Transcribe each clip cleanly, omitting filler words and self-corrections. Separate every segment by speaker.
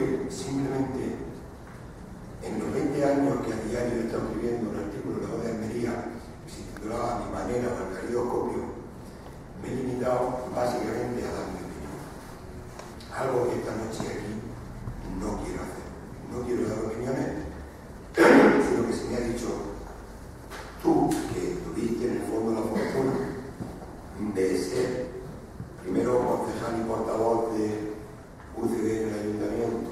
Speaker 1: que simplemente en los 20 años que a diario he estado escribiendo un artículo de la Voz de Almería que se titulaba A mi manera o el caleidoscopio, me he limitado básicamente a dar mi opinión. Algo que esta noche aquí no quiero hacer. No quiero dar opiniones, sino que se me ha dicho, tú que tuviste en el fondo la fortuna de ser primero concejal y portavoz de UCD en el ayuntamiento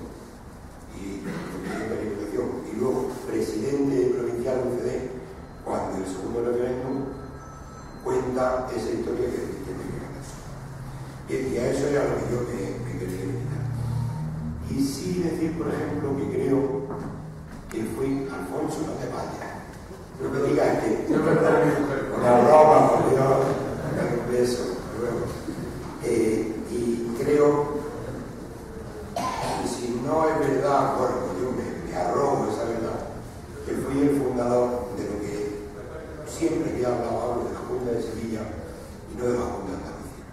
Speaker 1: y presidente de la Diputación, y luego presidente provincial de UCD, cuando el segundo referéndum cuenta esa historia que viste en primera persona. Y a eso era lo que yo me quería limitar. Y sí decir, por ejemplo, que creo que fui Alfonso, no te vayas. Lo que diga es que una broma, por Dios, un beso, luego. Y creo que si no es verdad, bueno, pues yo me arrojo esa verdad, que fui el fundador de lo que siempre que hablo de la Junta de Sevilla y no de la Junta de Andalucía.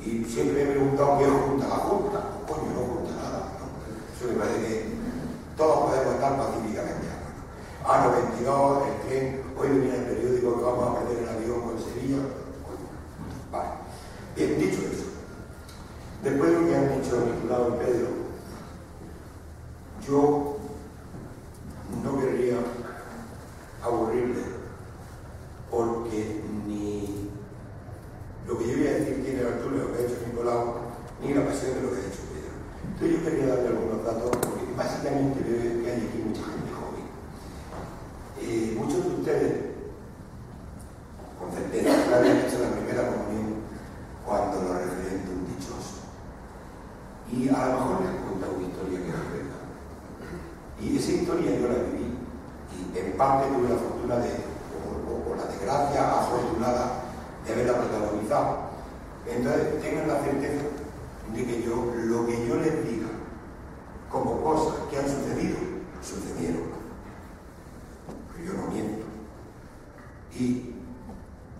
Speaker 1: Y siempre me he preguntado qué junta la Junta. Coño, no junta nada, ¿no? Eso me parece que todos podemos estar pacíficamente. Ah, 92, el tren, hoy venía el periódico que vamos a perder el avión con Sevilla. Vale. Bien, dicho eso, después de lo que han dicho Nicolás y Pedro, yo no querría aburrirle, porque ni lo que yo voy a decir tiene la altura de lo que ha dicho Nicolás, ni la pasión de lo que ha dicho Pedro. Entonces yo quería darle algunos datos, porque básicamente veo que hay aquí mucha gente joven. Muchos de ustedes, con certeza, habían hecho la primera comunión cuando los referéndum dichosos. Y a lo mejor les han contado una historia que no es verdad. Y esa historia yo la viví, y en parte tuve la fortuna o la desgracia afortunada de haberla protagonizado. Entonces, tengan la certeza de que lo que yo les diga como cosas que han sucedido, sucedieron. Pero yo no miento. Y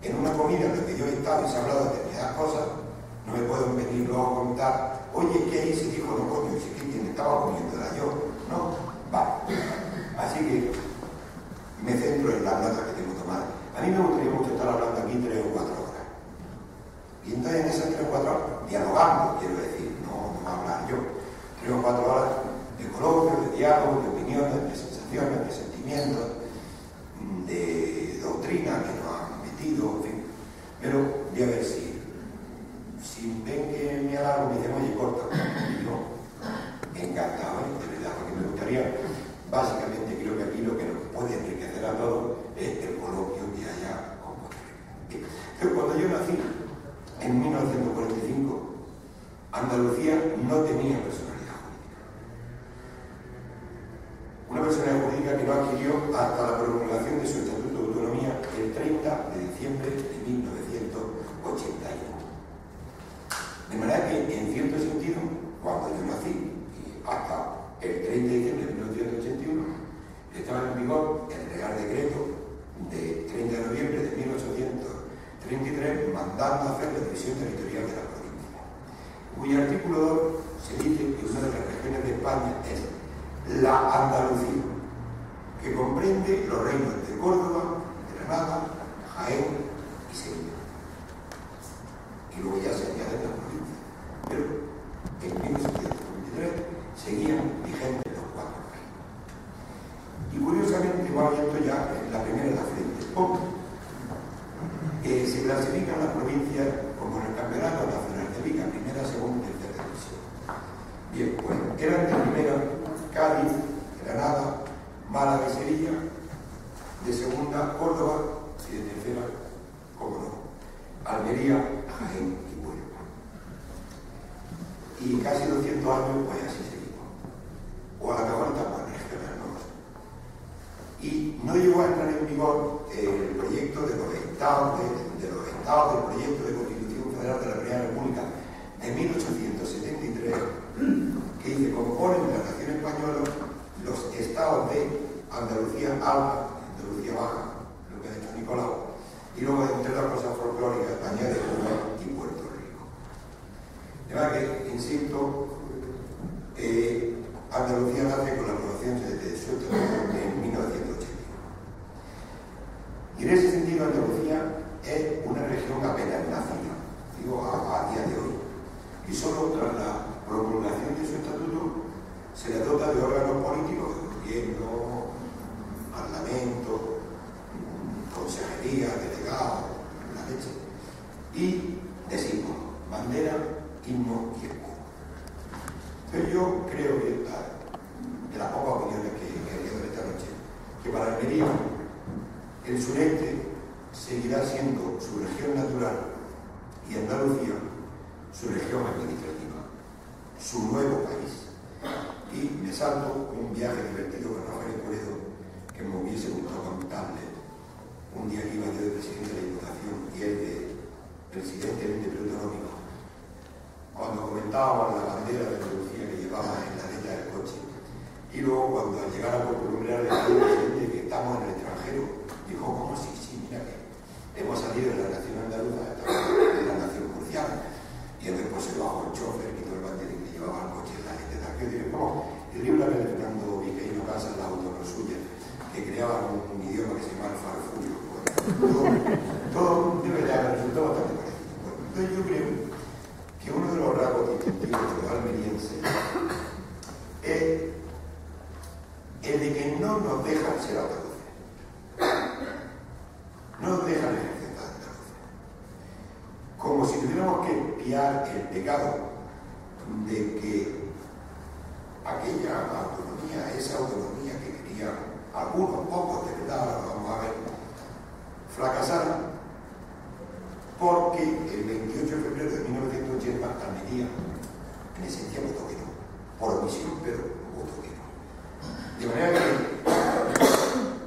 Speaker 1: en una comida en la que yo he estado y se ha hablado de determinadas cosas, no me pueden venir luego a contar, oye, ¿qué ahí se dijo? No, coño, si que quien estaba comiendo era yo. No, vale. Así que me centro en las notas que tengo tomadas. A mí me gustaría mucho estar hablando aquí 3 o 4 horas. Y entonces en esas 3 o 4 horas, dialogando, quiero decir, no hablar yo. 3 o 4 horas de coloquio, de diálogo, de opiniones, de sensaciones, de sentimientos, de doctrina que nos han metido, en fin. Pero voy a ver si ven que me alargo, me dicen, oye, corta. Y yo, encantado, de verdad, porque me gustaría, básicamente creo que aquí lo que nos puede enriquecer a todos es el coloquio que haya con vosotros. Pero cuando yo nací, en 1945, Andalucía no tenía personalidad jurídica. Una personalidad jurídica que no adquirió hasta la promulgación de su Estatuto de Autonomía el 30 de diciembre de 1981. De manera que, en cierto sentido, cuando yo nací, y hasta el 30 de diciembre de 1981, estaba en vigor el Real Decreto de 30 de noviembre de 1833, mandando hacer la división territorial de la provincia, cuyo artículo 2 se dice que una de las regiones de España es la Andalucía, que comprende los reinos de Córdoba, Granada, Jaén y Sevilla. Y luego ya se añaden las provincias. Pero en 1793 seguían vigentes los 4 reinos. Y curiosamente, igual esto ya es la primera de la frente, se clasifican las provincias como en el Campeonato Nacional de Liga, primera, segunda y tercera división. Bien, pues eran de primera Cádiz, Granada, Málaga y Sevilla, de segunda Córdoba y de tercera, como no, Almería, Jaén y Huelva. Y casi 200 años, pues así seguimos. O a la que falta, pues regional, no lo sé. Y no llegó a entrar en vigor el proyecto de los estados, del proyecto de Constitución Federal de la Primera República de 1873, que dice, componen de la nación española los estados de Andalucía Alta, Andalucía Baja, lo que ha dicho Nicolau, y luego entre las cosas folclóricas añade Cuba y Puerto Rico. De verdad que, insisto, Andalucía nace con la aprobación de su estatuto en 1981. Y en ese sentido Andalucía es una región apenas nacida, digo a día de hoy. Y solo tras la promulgación de su estatuto se le dota de órganos políticos, gobierno, parlamento, consejería, delegado, la leche, y de símbolo, bandera, himno y escudo. Entonces yo creo que, de las pocas opiniones que he leído esta noche, que para Almería el sureste seguirá siendo su región natural y Andalucía su región administrativa, su nuevo país. Y me salto un viaje divertido con Rafael Escoredo que me hubiese gustado contarle un día que iba yo de presidente de la Diputación y él de presidente del ente preautonómico, cuando comentábamos la bandera de Andalucía que llevaba en la letra del coche, y luego cuando al llegar a Columbia le dijo al presidente que estamos en el extranjero, dijo, ¿cómo sí? Sí, mira que hemos salido de la nación andaluza, de la nación murciana, y entonces pues se bajó el chofer, quitó el banderín que llevaba el coche en la letra del coche, y dijo, el libro de Fernando Viqueiro Casas, la autora suya, que creaba un idioma que se llama el farfullo. Todo de verdad resultó bastante parecido. Bueno, entonces yo creo que uno de los rasgos distintivos de los almerienses es el de que no nos dejan ser andaluces. No nos dejan ejercer la andaluces. Como si tuviéramos que expiar el pecado de que aquella autonomía, esa autonomía que querían algunos pocos, de verdad, ahora lo vamos a ver, fracasaron porque el 28 de febrero de 1980 Almería en esencia votó que no, por omisión, pero votó que no. De manera que,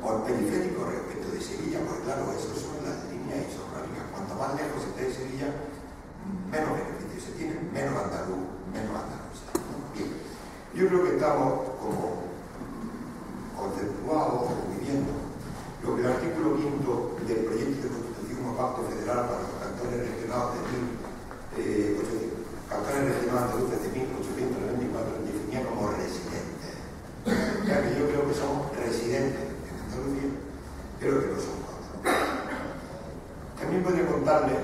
Speaker 1: por periférico respecto de Sevilla, pues claro, esas son las líneas isográficas. Cuanto más lejos esté de Sevilla, menos beneficios se tienen, menos andaluz. Bien, yo creo que estamos como conceptuados o viviendo lo que el artículo 5 del proyecto de Constitución o Pacto Federal para los cantones regionales andaluces de 1894 definía como residentes. Ya que yo creo que somos residentes en Andalucía, pero que no somos andaluces. También podría contarle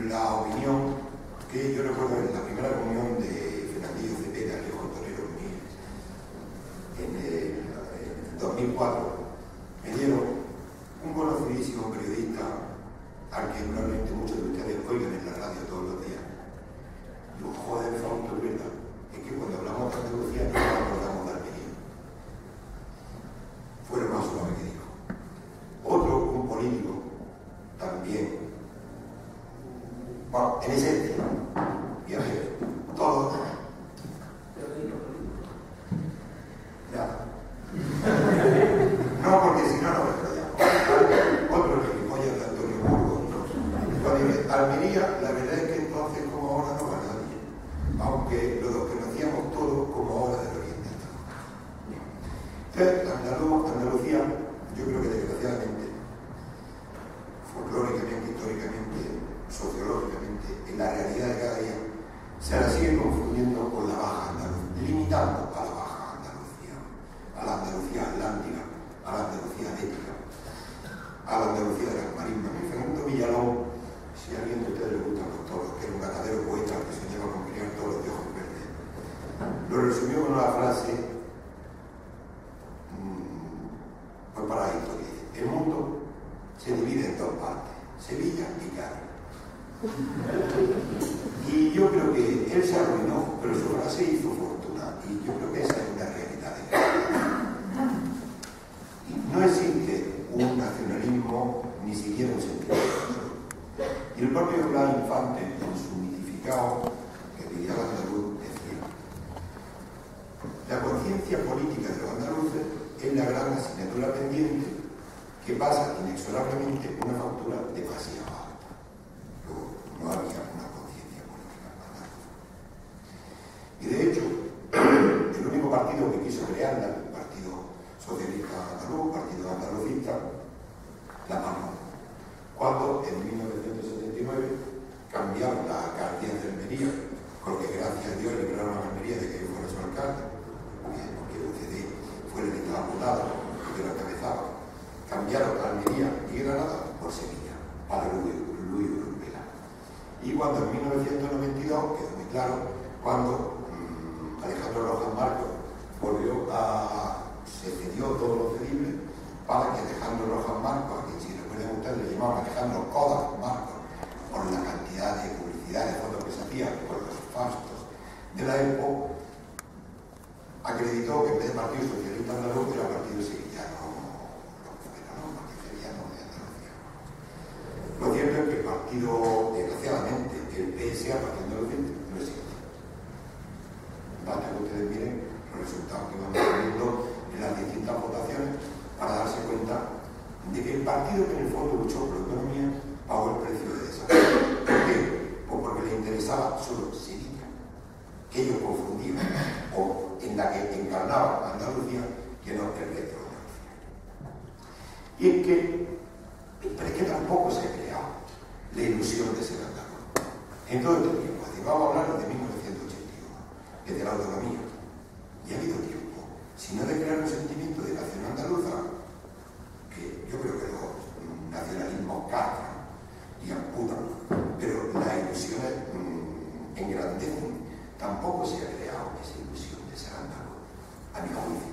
Speaker 1: la opinión que yo recuerdo en la primera reunión de Fernandillo Cepeda, Alejo Torero en el 2004, me dieron un conocidísimo periodista al que probablemente muchos de ustedes oigan en la radio todos los días. Digo, joder, Fausto, es verdad, es que cuando hablamos de Andalucía no hablamos de Almería. Fue lo más suave que dijo. Otro, un político, también, bueno, en esencia, y a ver, todos. Nada. No, porque si no, no me enrollamos. Otro gilipollas de Antonio Burgos. Cuando dice Almería, la verdad es que entonces, como ahora, no va nadie. Aunque lo conocíamos todos como ahora del Oriente. Entonces, Andalucía, yo creo que desgraciadamente, folclóricamente, históricamente, sociológicamente, en la realidad de cada día, se la sigue confundiendo con la Baja Andalucía, limitando a la Baja Andalucía, a la Andalucía atlántica, a la Andalucía ética, a la Andalucía de las marismas. Y Fernando Villalón, si a alguien de ustedes le gustan los toros, que era un ganadero poeta que soñaba con criar toros de ojos verdes, lo resumió con una frase pues para esto, que dice: el mundo se divide en dos partes, Sevilla y Cádiz. Y yo creo que él se arruinó, pero su frase hizo fortuna, y yo creo que esa es una realidad de la. No existe un nacionalismo, ni siquiera un sentimiento. Y el propio Blas Infante, en su mitificado ideal andaluz, decía: la conciencia política de los andaluces es la gran asignatura pendiente que pasa inexorablemente una factura demasiado alta. Luego, no había una conciencia política andaluza. Y de hecho, el único partido que quiso crearla, el Partido Socialista Andaluz, Partido Andalucista, la palmó. Cuando en 1979 cambiaron la alcaldía de Almería, porque gracias a Dios libraron a Almería de que yo fuera su alcalde, porque claro cuando Alejandro Rojas Marcos se cedió todo lo cedible para que Alejandro Rojas Marcos, a quien si recuerdan ustedes le llamaban Alejandro Kodak Marcos, por la cantidad de publicidad de fotos que se hacían, por los fastos de la época, acreditó que en vez de Partido Socialista Andaluz era Partido Sevillano, Lo cierto es que el partido, desgraciadamente, el PSA, Partido Andaluz, no existe. Basta que ustedes miren los resultados que van teniendo en las distintas votaciones para darse cuenta de que el partido que en el fondo luchó por la economía pagó el precio de esa. ¿Por qué? Pues porque le interesaba solo Sevilla, que ellos confundían, o en la que encarnaba Andalucía, que no el resto de Andalucía. Y es que tampoco se ha creado la ilusión de ser andaluz. En todo este tiempo, así vamos a hablar de 1981, desde la autonomía. Y ha habido tiempo, si no de crear un sentimiento de nación andaluza, que yo creo que los nacionalismos castran y amputan, pero las ilusiones engrandecen. Tampoco se ha creado esa ilusión de ser andaluz, a mi juicio.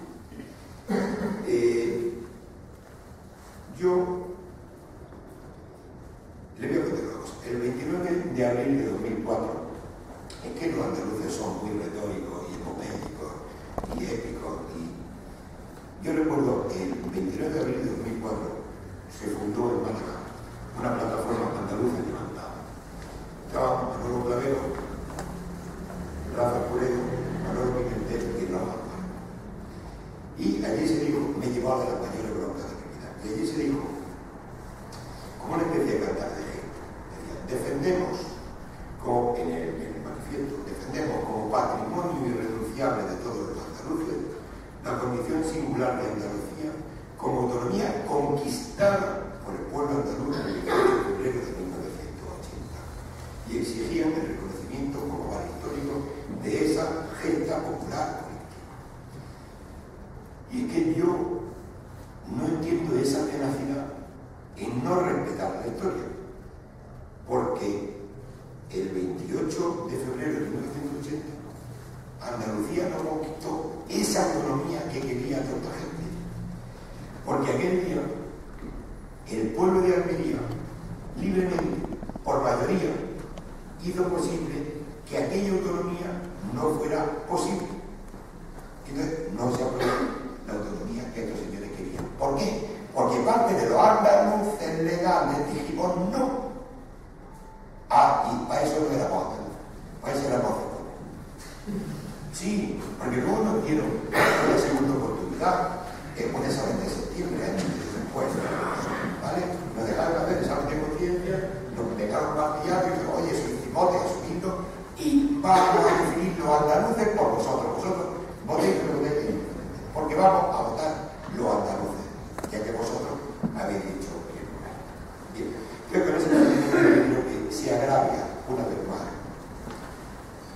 Speaker 1: Yo le voy a contar una cosa. El 29 de abril de 2004, es que los andaluces son muy retóricos y epopeicos y épicos. Y yo recuerdo el 29 de abril de 2004 se fundó en Málaga una plataforma andaluza levantada. Estaba Manolo Clavero, Rafa Puredo, Manolo Pimentel y Rafa Marcos. Y allí se dijo, me llevaba de las mayores broncas de mi vida, y allí se dijo, como una especie de cantar de ley, defendemos, como en el manifiesto, defendemos como patrimonio irrenunciable de todos los andaluces la condición singular de Andalucía como autonomía conquistada por el pueblo andaluz en el 18 de febrero de 1980 y exigían el reconocimiento como valor histórico de esa gesta popular colectiva. Y es que yo no entiendo esa tenacidad en no respetar la historia, porque el 28 de febrero de 1980 Andalucía no conquistó esa autonomía que quería tanta gente, porque aquel día el pueblo de Almería libremente, por mayoría, hizo posible que aquella autonomía no fuera posible. Entonces no se aprobó la autonomía que estos señores querían. ¿Por qué? Porque parte de los andaluces legales dijimos no. Y para eso no éramos andaluces, para eso éramos andaluces. Sí, porque luego nos dieron una segunda oportunidad, por esa 20 de septiembre, años después, ¿vale? Nos dejaron hacer examen de conciencia, nos dejaron martillar y dijeron, oye, soy cipote, asumiendo, y vamos a definir los andaluces por vosotros. Vosotros votéis lo que votéis, porque vamos a votar los andaluces, ya que vosotros habéis dicho que no. Bien, creo que en ese sentido que se agravia una vez más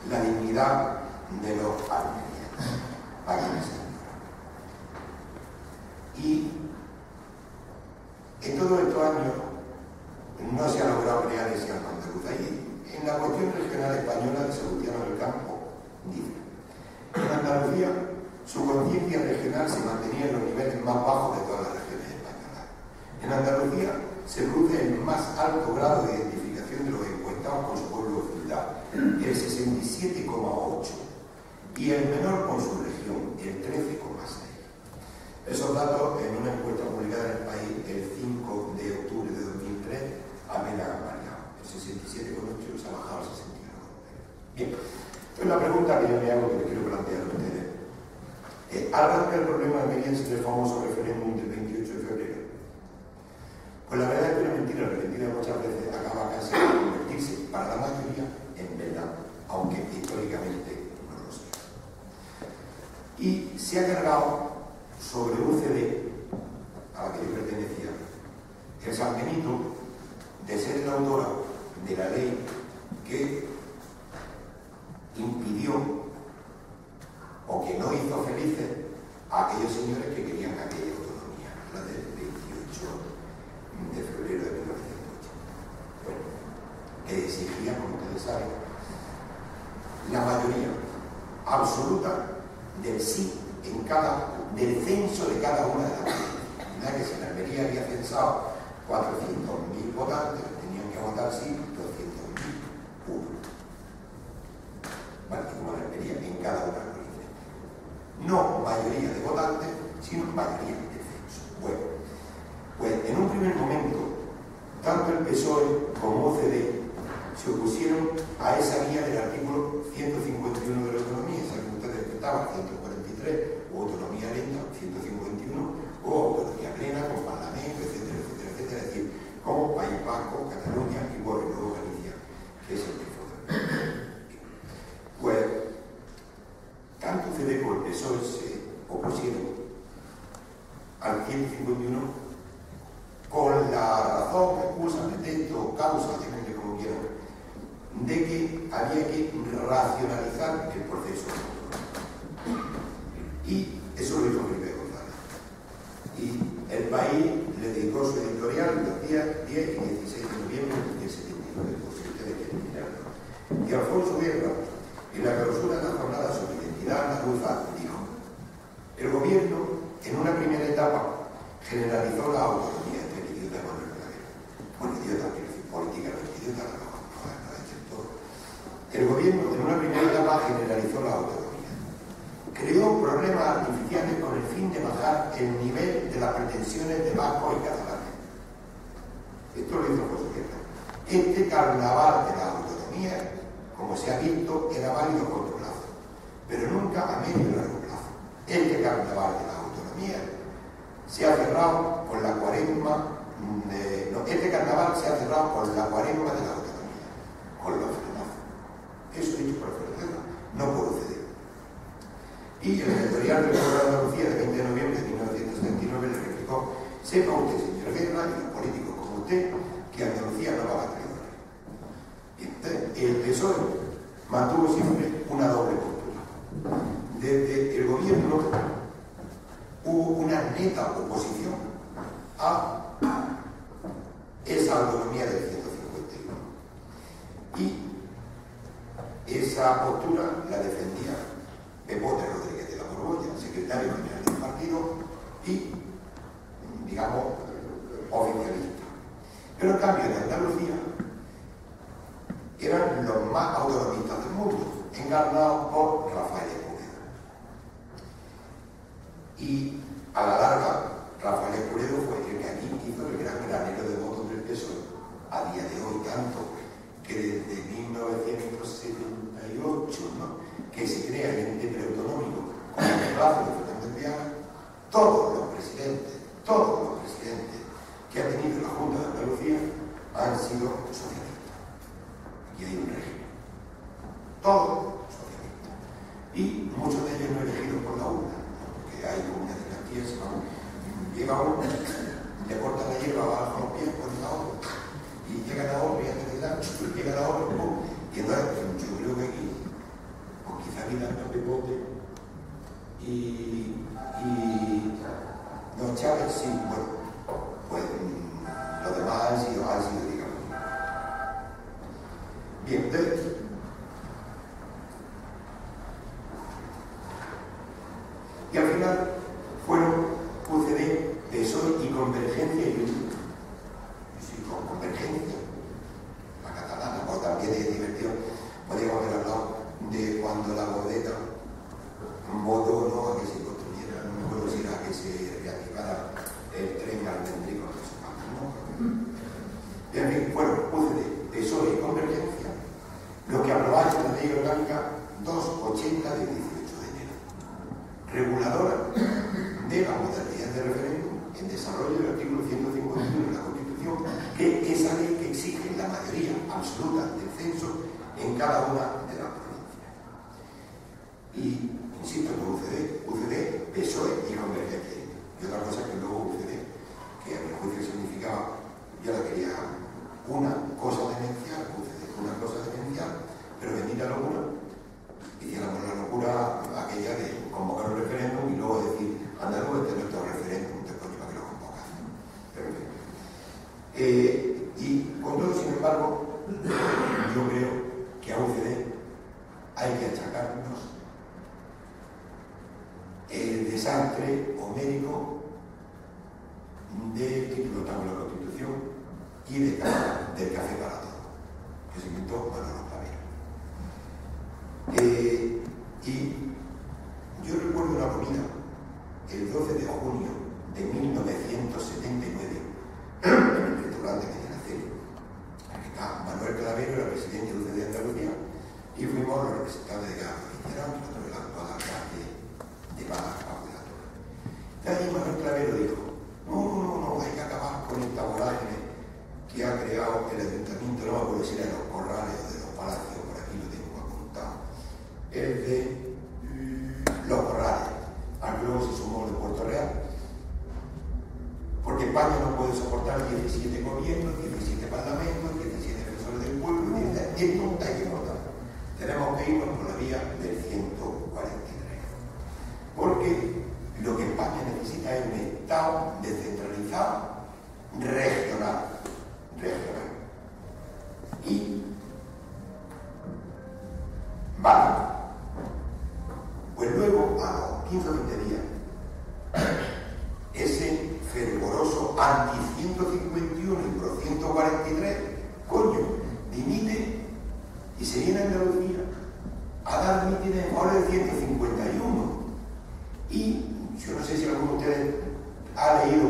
Speaker 1: la dignidad de los almerienses, y en todos estos años no se ha logrado crear ese alma andaluza. Y en la cuestión regional española de Salustiano del Campo dice: en Andalucía su conciencia regional se mantenía en los niveles más bajos de todas las regiones españolas. En Andalucía se produce el más alto grado de identificación de los encuestados con su pueblo o ciudad, el 67,8%, y el menor con su región, el 13,6%. Esos datos, en una encuesta publicada en el país el 5 de octubre de 2003, apenas han variado. El 67,8% se ha bajado al 69,9%. Bien, entonces la pregunta que yo me hago, que les quiero plantear a ustedes, ¿arranca el problema almeriense del famoso referéndum del 28 de febrero? Pues la verdad es que una mentira repetida muchas veces acaba casi de convertirse para la mayoría en verdad, aunque históricamente no lo sea. Y se ha cargado sobre UCD, a la que yo pertenecía, el San Benito, de ser la autora de la ley que impidió o que no hizo felices a aquellos señores que querían aquella autonomía, la del 28 de febrero de 1980. Bueno, que exigía, como ustedes saben, la mayoría absoluta del sí del censo de cada una de las provincias. Ya que si en Almería había censado 400.000 votantes, tenían que votar sí 200.000 uno. Vale, como en Almería, en cada una de las provincias. No mayoría de votantes, sino mayoría de censo. Bueno, pues en un primer momento, tanto el PSOE como OCDE se opusieron a esa guía del artículo 151 de la autonomía, esa que ustedes respetaban, 143, o autonomía lenta, 151, o autonomía plena, con parlamento, etcétera, etcétera, etcétera. Es decir, como País Vasco, Cataluña y bueno, luego Galicia, que es el que fue. Pues, tanto UCD como el PSOE se opusieron al 151 con la razón, excusa, pretexto, causa, llámenle como quieran, de que había que racionalizar el proceso. Y eso lo hizo Felipe González. Y el País le dedicó su editorial los días 10 y 16 de noviembre del 79, por si ustedes quieren mirarlo. Y Alfonso Guerra, en la clausura de la jornada sobre identidad andaluza, dijo: el gobierno, en una primera etapa, generalizó la autonomía. Bueno, idiota, quiero decir, política no es idiota, no es del todo. El gobierno, en una primera etapa, generalizó la autonomía. Creó problemas artificiales con el fin de bajar el nivel de las pretensiones de vascos y catalanes. Esto lo hizo José Guerra. Este carnaval de la autonomía, como se ha visto, era válido a corto plazo, pero nunca a medio y largo plazo. Este carnaval de la autonomía se ha cerrado con la cuaresma. Este carnaval se ha cerrado con la cuaresma de la autonomía, con los frenazos. Eso dicho por Fernando, no por UCD. Y el editorial del Gobierno de Andalucía de 20 de noviembre de 1979 le replicó: sepa usted, señor Guerra, y los políticos como usted, que Andalucía no va a traidores. Y entonces, el PSOE mantuvo siempre una doble postura. Desde el gobierno hubo una neta oposición a esa autonomía del 151. Y esa postura la defendía Pepote Rodríguez de la Borbolla, secretario general del partido y, digamos, oficialista. Pero en cambio, en Andalucía eran los más autonomistas del mundo, encarnados por Rafael Escuredo. Y a la larga, Rafael Escuredo fue el que aquí hizo el gran granero de votos del PSOE, a día de hoy tanto que desde 1978, ¿no?, que se crea el ente preautonómico con el brazo de Fernández Viana, todos los presidentes que ha tenido la Junta de Andalucía han sido socialistas. Aquí hay un régimen. Todos socialistas. Y muchos de ellos no elegidos por la urna, porque hay una dinastía, llega uno, le corta la hierba abajo los pies, pone la otra, y llega la otra, y antes de dar, llega la otra, y entonces yo creo que aquí, pues quizá vida no Pepote, y no, Chávez sí, bueno, pues los demás han sido digamos. Bien, entonces, y al final fueron UCD, PSOE y Convergencia y Unión. Sí, con Convergencia, la catalana, pues también es divertido. Podríamos haber hablado de cuando la Bordeta votó, ¿no?, a que se construyera, no me acuerdo si era a que se reactivara el tren al Vendrigo, no sé cuánto, ¿no? En fin, fueron UCD, PSOE y Convergencia lo que aprobaron la ley orgánica 280 del 18 de enero, reguladora de la modalidad de referéndum en desarrollo del artículo 151 de la Constitución, que es esa ley que exige la mayoría absoluta del censo en cada una de las provincias. Y, insisto, con UCD, PSOE y Convergencia. Y otra cosa que luego UCD, que a mi juicio significaba, yo la quería una cosa demencial, UCD, una cosa demencial, pero bendita locura, hiciéramos la locura aquella de convocar un referéndum y luego decir, andaluz, este es nuestro referéndum, te coño para que lo convocas. Pero en fin. Y con todo, sin embargo, yo creo que a UCD desastre homérico del título octavo de la Constitución y del café para todos, que se inventó Manolo Clavero. Y yo recuerdo una comida el 12 de junio de 1979 en el restaurante de Medinaceli, en que está Manuel Clavero, era presidente de Andalucía, y fuimos los representantes de la Cristiana, nosotros el actual alcalde de Málaga, Pablo de la Torre. Y ahí Manuel Clavero dijo: no, hay que acabar con esta vorágine que ha creado el ayuntamiento, no me acuerdo si era de los Corrales o de los Palacios, por aquí lo tengo apuntado, el de los Corrales, al que luego se sumó el de Puerto Real, porque España no puede soportar 17 gobiernos, 17 parlamentos, 17 defensores del pueblo, y esto hay que votar. Tenemos que irnos por la vía del 143, porque lo que España necesita es un Estado descentralizado, regional. Y vale, pues luego a los 15 o 20 días ese fervoroso anti-151 y pro 143 coño dimite y se viene a Andalucía a dar mítines en favor del 151. Y yo no sé si alguno de ustedes ha leído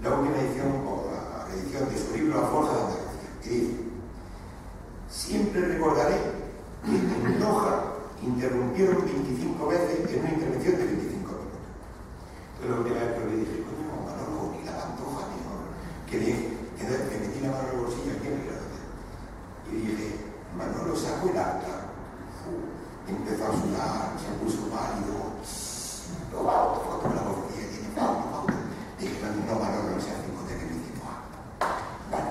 Speaker 1: la última edición o la edición de su libro La Fuerza de Andalucía, que dice: siempre recordaré que en Loja interrumpieron 25 veces en una intervención de 25 minutos. Entonces la última vez que le dije: coño, Manolo, ni la pantoja, ni no, que metí la mano en el bolsillo aquí en el grado. Y dije: Manolo sacó el acta, empezó a sudar, se puso pálido. No, foto la bolsilla, tiene foto. Dije: no, Manolo, no seas cinco de que me hicimos acta. Vale.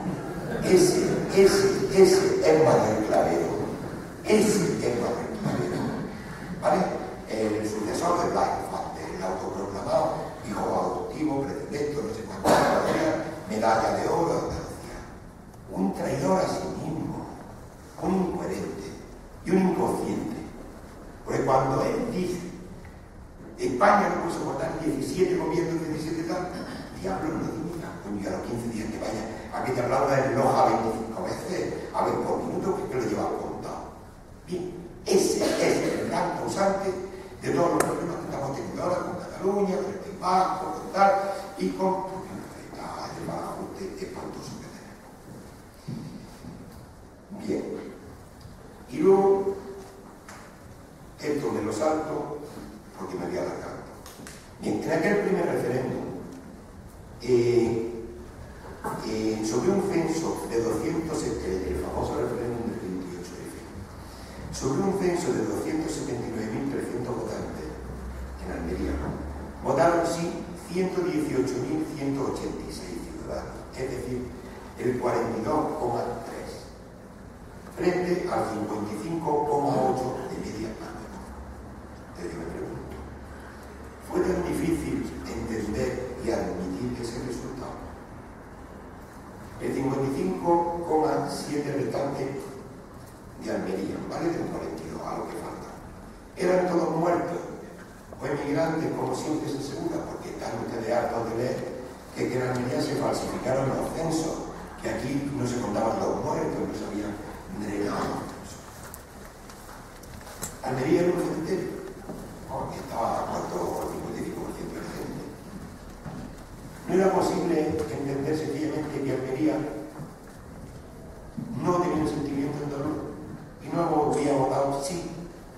Speaker 1: Ese es Manuel Clavero. Ese es Manuel Clavero. ¿Vale? El sucesor de Blas Infante, el autoproclamado hijo adoptivo, predilecto, no sé cuánto, medalla de oro de Andalucía. Un traidor a sí mismo, un incoherente y un inconsciente. Porque cuando él dice: España no puede soportar 17 gobiernos, 17 tal, diablo no dimita, coño, a los 15 días que vaya a que te aplauda en Loja 25 veces, a ver por minuto, que lo lleva contado. Bien, ese es el gran causante de todos los problemas que estamos teniendo ahora con Cataluña, con el País Vasco, con tal, y con el mal ajuste espantoso que tenemos. Bien, y luego, esto me lo salto porque me voy alargando. Bien, en aquel primer referéndum, sobre un censo de 270, el famoso referéndum del 28F, sobre un censo de 279.300 votantes en Almería, votaron sí 118.186 ciudadanos, es decir, el 42,3%, frente al 55,8% de media andaluz. Entonces yo me pregunto, ¿fue tan difícil entender y admitir ese resultado? El 55,7% restante de Almería, ¿vale? Del 42, a lo que falta. Eran todos muertos o emigrantes, como siempre se asegura, porque están ustedes hartos de leer que en Almería se falsificaron los censos, que aquí no se contaban los muertos, no se habían drenado. Almería era un cementerio, porque estaba muerto el 55% de la gente. No era posible entender sencillamente que Almería no tenía un sentimiento andaluz y no había votado sí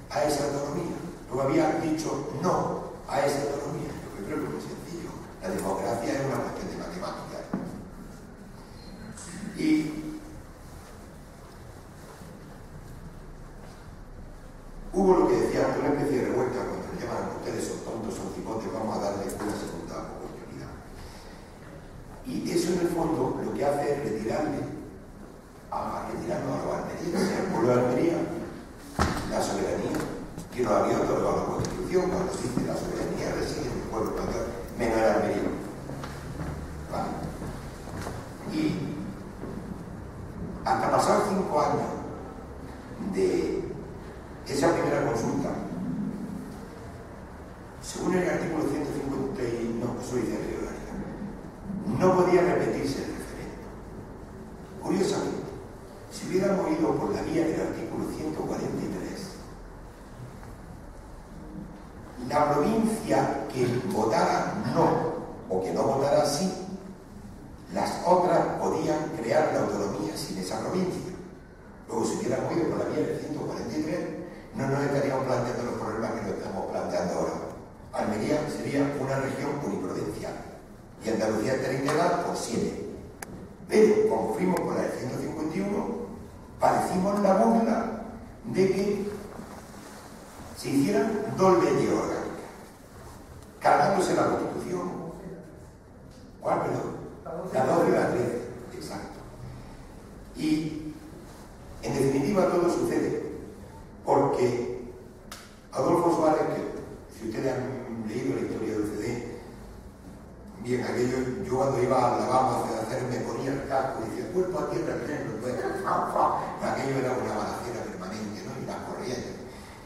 Speaker 1: a esa autonomía, no había dicho no a esa autonomía. Yo creo que es muy sencillo. La democracia es una cuestión de matemáticas. Y hubo lo que decía antes, una especie de revuelta cuando le llaman: ustedes son tontos, son cipotes, vamos a darles una segunda oportunidad. Y eso en el fondo lo que hace es retirarnos a los almerienses, al pueblo de Almería, la soberanía que nos había otorgado la Constitución. Cuando se dice la soberanía reside en el pueblo español, menos en Almería. ¿Vale? Y hasta pasados 5 años de esa primera consulta, según el artículo 150, eso dice la ley orgánica, no podía repetirse el referendo. Curiosamente, si hubiéramos ido por la vía del artículo 143, la provincia que votara no o que no votara sí, las otras podían crear la autonomía sin esa provincia. Luego, si hubiéramos ido por la vía del 143, no nos estaríamos planteando los problemas que nos estamos planteando ahora. Almería sería una región uniprovincial y Andalucía estaría integrada por 7. Pero, como fuimos por la del 151, padecimos la burla de que se hicieran 2 leyes orgánicas, cargándose la Constitución. ¿Cuál, perdón? La 12 y la 13, exacto. Y, en definitiva, todo sucede porque Adolfo Suárez, que si ustedes han leído la historia del UCD, bien, aquello, yo cuando iba a Alabama a hacer, me ponía el casco y decía, cuerpo a tierra, tren, aquello era una balacera permanente, ¿no? Y las corrientes.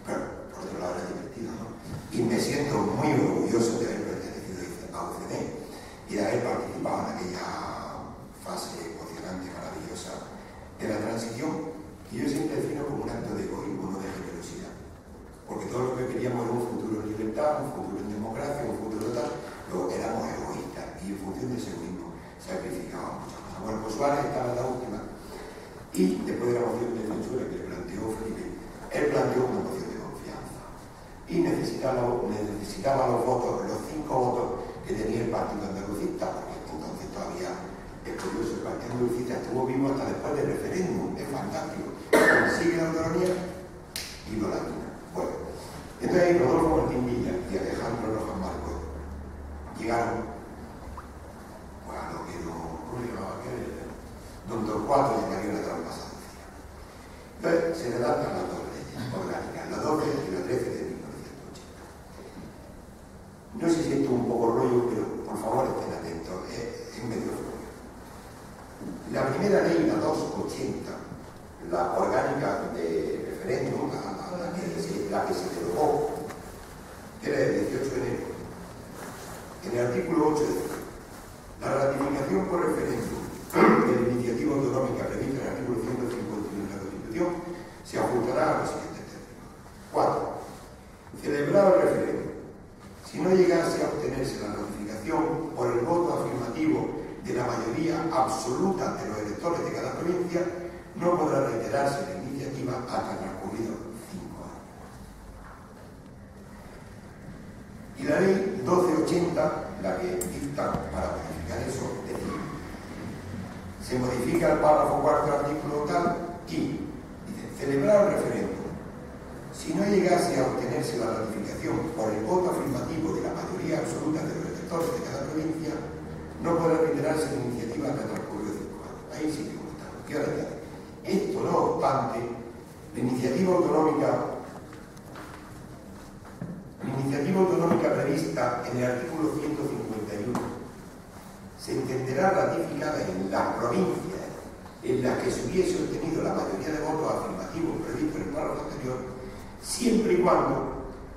Speaker 1: Pero, por otro lado, era divertido, ¿no? Y me siento muy orgulloso de haber pertenecido a UCD y de haber participado en aquella fase emocionante, maravillosa de la transición, que yo siempre defino como un acto de egoísmo, no de generosidad. Porque todo lo que queríamos era un futuro en libertad, un futuro en democracia, un futuro tal, luego éramos egoístas y en función de ese egoísmo sacrificábamos muchas cosas. Bueno, pues Suárez estaba en la última y después de la moción de censura que le planteó Felipe, él planteó una moción de confianza y necesitaba los votos, los 5 votos que tenía el Partido Andalucista, porque entonces todavía es curioso, el Partido Andalucista estuvo vivo hasta después del referéndum, es fantástico, consigue la autonomía y no la tiene. Bueno, entonces Rodolfo Martín Villa y Alejandro Rojas Marcos llegaron, pues a lo que don Torcuato llamaría la trampa Sancía. Entonces se redactan las 2 leyes orgánicas, la 12 y la 13 de 1980. No sé si esto es un poco rollo, pero por favor estén atentos, es medio rollo. La primera ley, la 280, la orgánica de referéndum, la que se derogó, que era el 18 de enero, en el artículo 8 dice: la ratificación por referéndum de la iniciativa autonómica prevista en el artículo 151 de la Constitución se ajustará a los siguientes términos. 4. Celebrado el referéndum, si no llegase a obtenerse la ratificación por el voto afirmativo de la mayoría absoluta de los electores de cada provincia, no podrá reiterarse la iniciativa hasta transcurridos 5 años. Y la ley 1280, la que dicta para modificar eso, decía: se modifica el párrafo 4 del artículo tal y dice: celebrar el referéndum, si no llegase a obtenerse la ratificación por el voto afirmativo de la mayoría absoluta de los electores de cada provincia, no podrá reiterarse la iniciativa hasta transcurridos 5 años. Ahí sí que está. ¿Qué hora está? Esto, no obstante, la iniciativa autonómica prevista en el artículo 151 se entenderá ratificada en las provincias en las que se hubiese obtenido la mayoría de votos afirmativos previstos en el párrafo anterior, siempre y cuando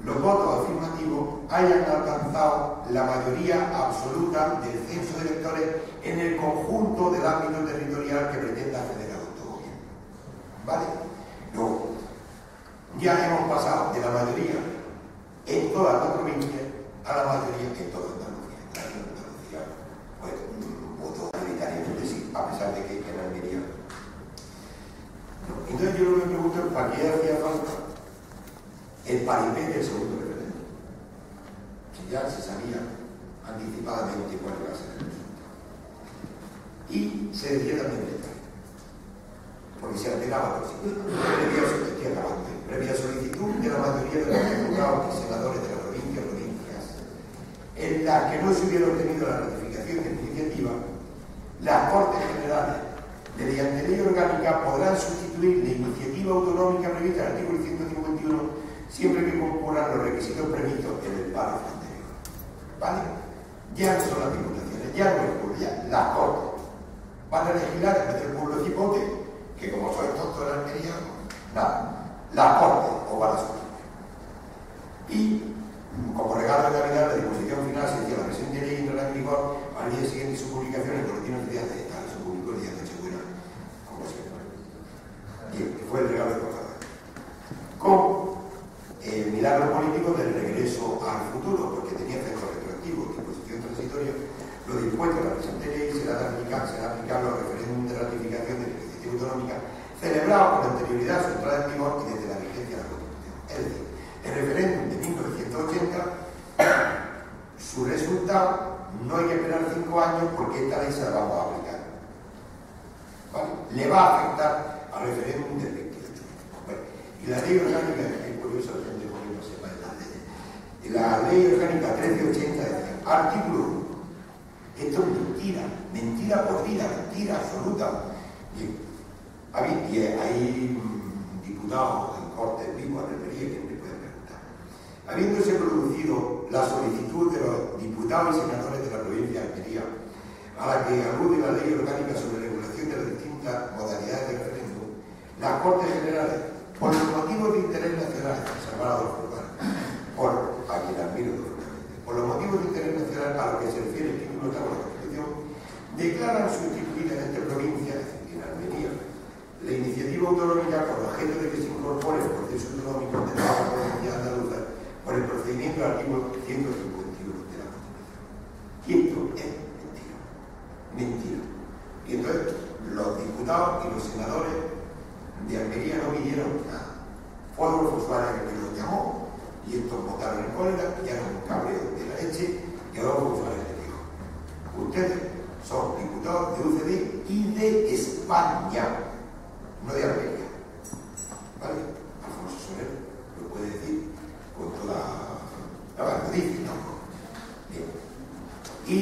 Speaker 1: los votos afirmativos hayan alcanzado la mayoría absoluta del censo de electores en el conjunto del ámbito territorial que pretenda acceder al autogobierno. ¿Vale? Luego, ya hemos pasado de la mayoría en todas las provincias a la mayoría en toda Andalucía. En Andalucía, pues, votó mayoritariamente sí, a pesar de que en Almería. Entonces yo lo que me pregunto es: ¿para qué hacía falta el paripé del segundo referéndum? Que ya se sabía anticipadamente cuál iba a ser el resultado. Y se decía también letal, porque se alteraba por sí mismo. Previa solicitud de la mayoría de los diputados y senadores de la provincia o provincias, en las que no se hubiera obtenido la ratificación de la iniciativa, las Cortes Generales, mediante ley orgánica, podrán sustituir la iniciativa autonómica prevista en el artículo 151 siempre que concurran los requisitos previstos en el párrafo anterior. ¿Vale? Ya no son las diputaciones, ya no es el pueblo, ya las Cortes van a legislar en vez del pueblo de Cipote, que como soy tonto de la Almería, nada, las Cortes os van a sustituir. Y como regalo de celebrado con anterioridad a su entrada en vigor y desde la vigencia de la Constitución. Es decir, el referéndum de 1980, su resultado no hay que esperar 5 años porque esta ley se la vamos a aplicar. ¿Vale? Le va a afectar al referéndum del 28. Bueno, y la ley orgánica, es curioso, la gente no sepa de la ley. La ley orgánica 1380 decía, artículo 1. Esto es mentira, mentira podrida, mentira absoluta. Bien, y hay diputados en Cortes vivos en Almería que me pueden preguntar. Habiéndose producido la solicitud de los diputados y senadores de la provincia de Almería, a la que alude la ley orgánica sobre regulación de las distintas modalidades de referéndum, las Cortes Generales, por los motivos de interés nacional, Salvador Frugal, a quien admiro profundamente, por los motivos de interés nacional a los que se refiere el título 8 de la Constitución, declaran sustituida en esta provincia, es decir, en Almería, la iniciativa autonómica con objeto de que se incorpore el proceso autonómico de la provincia andaluza por el procedimiento del artículo 151 de la Constitución. Y esto es mentira. Mentira. Y entonces los diputados y los senadores de Almería no pidieron nada. Fósforo Suárez que los llamó y estos votaron en cólera y eran un cabreo de la leche y Adolfo Suárez les dijo: ustedes son diputados de UCD y de España, no de Almería. ¿Vale? Alfonso Soler lo puede decir con toda la dice, ¿no? Bien. Y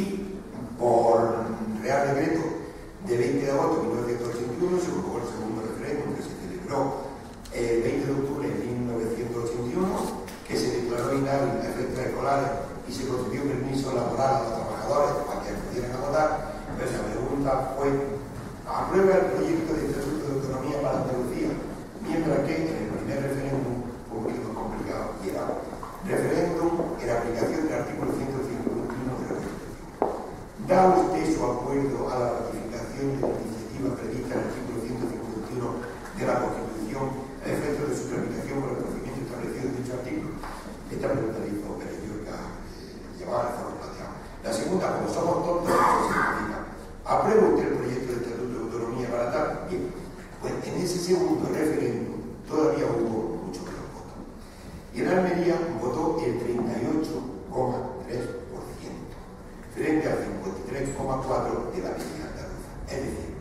Speaker 1: por Real Decreto de 20 de agosto de 1981 se convocó el segundo referéndum que se celebró el 20 de octubre de 1981, que se declaró inhábil a efectos escolares y se concedió permiso laboral a los trabajadores para que pudieran a votar. Entonces la pregunta fue: ¿aprueba el proyecto de Estatuto de Autonomía para Andalucía? Mientras que en el primer referéndum fue un poquito complicado y era referéndum en aplicación del artículo 151 de la Constitución. ¿Da usted su acuerdo a la ratificación de la iniciativa prevista en el artículo 151 de la Constitución a efecto de su tramitación por el procedimiento establecido en dicho artículo? Esta pregunta la hizo Pérez Llorca, llevaba el foro planteado. La segunda, como somos tontos, se significa: ¿aprueba usted el proyecto de Estatuto de Autonomía para tal? Bien, pues en ese segundo referéndum todavía hubo mucho menos votos. Y en Almería votó el 38,3%, frente al 53,4% de la media andaluza. Es decir,